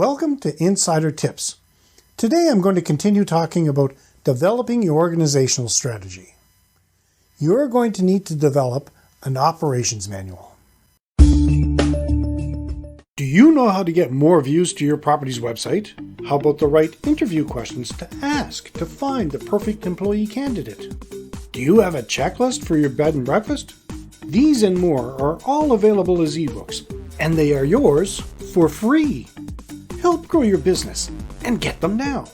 Welcome to Insider Tips. Today I'm going to continue talking about developing your organizational strategy. You're going to need to develop an operations manual. Do you know how to get more views to your property's website? How about the right interview questions to ask to find the perfect employee candidate? Do you have a checklist for your bed and breakfast? These and more are all available as ebooks, and they are yours for free. Help grow your business and get them now.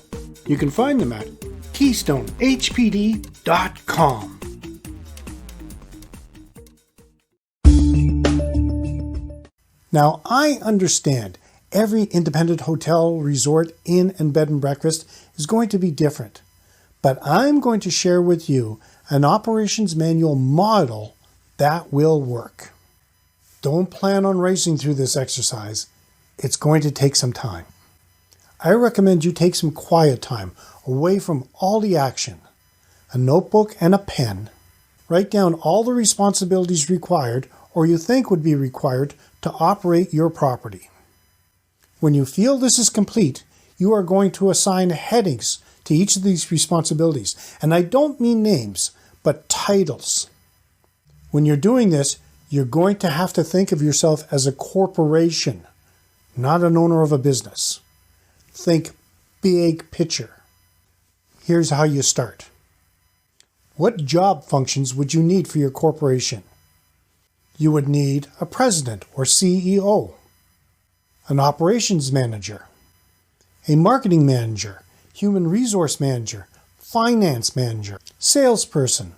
You can find them at keystonehpd.com. Now, I understand every independent hotel, resort, inn, and bed and breakfast is going to be different, but I'm going to share with you an operations manual model that will work. Don't plan on racing through this exercise. It's going to take some time. I recommend you take some quiet time away from all the action. A notebook and a pen. Write down all the responsibilities required or you think would be required to operate your property. When you feel this is complete, you are going to assign headings to each of these responsibilities. And I don't mean names, but titles. When you're doing this, you're going to have to think of yourself as a corporation, not an owner of a business. Think big picture. Here's how you start. What job functions would you need for your corporation? You would need a president or CEO, an operations manager, a marketing manager, human resource manager, finance manager, salesperson,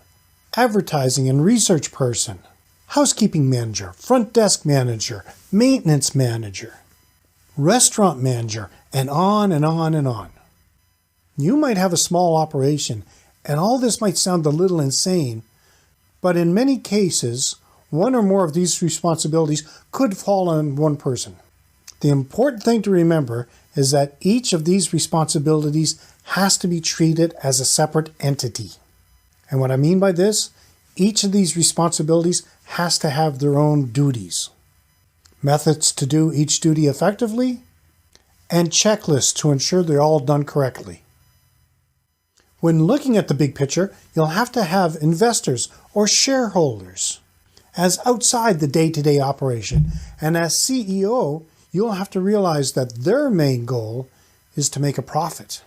advertising and research person, housekeeping manager, front desk manager, maintenance manager, restaurant manager, and on and on and on. You might have a small operation, and all this might sound a little insane, but in many cases, one or more of these responsibilities could fall on one person. The important thing to remember is that each of these responsibilities has to be treated as a separate entity. And what I mean by this, each of these responsibilities has to have their own duties. Methods to do each duty effectively, and checklists to ensure they're all done correctly. When looking at the big picture, you'll have to have investors or shareholders as outside the day-to-day operation, and as CEO, you'll have to realize that their main goal is to make a profit.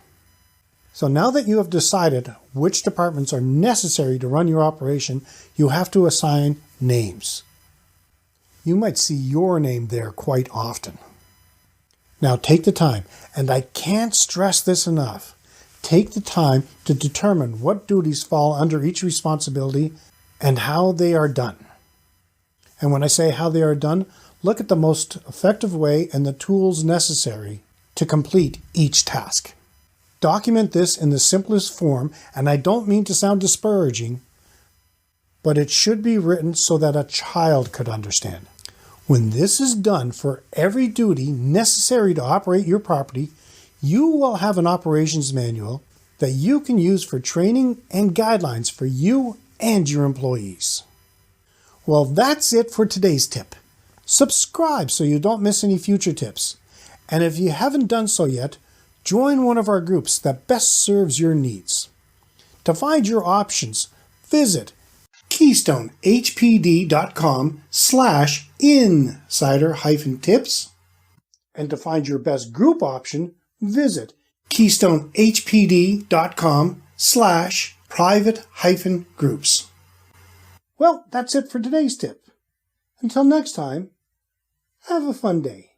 So now that you have decided which departments are necessary to run your operation, you have to assign names. You might see your name there quite often. Now take the time, and I can't stress this enough, take the time to determine what duties fall under each responsibility and how they are done. And when I say how they are done, look at the most effective way and the tools necessary to complete each task. Document this in the simplest form, and I don't mean to sound disparaging, but it should be written so that a child could understand. When this is done for every duty necessary to operate your property, you will have an operations manual that you can use for training and guidelines for you and your employees. Well, that's it for today's tip. Subscribe so you don't miss any future tips. And if you haven't done so yet, join one of our groups that best serves your needs. To find your options, visit keystonehpd.com/insider-tips. And to find your best group option, visit keystonehpd.com/private-groups. Well, that's it for today's tip. Until next time, have a fun day.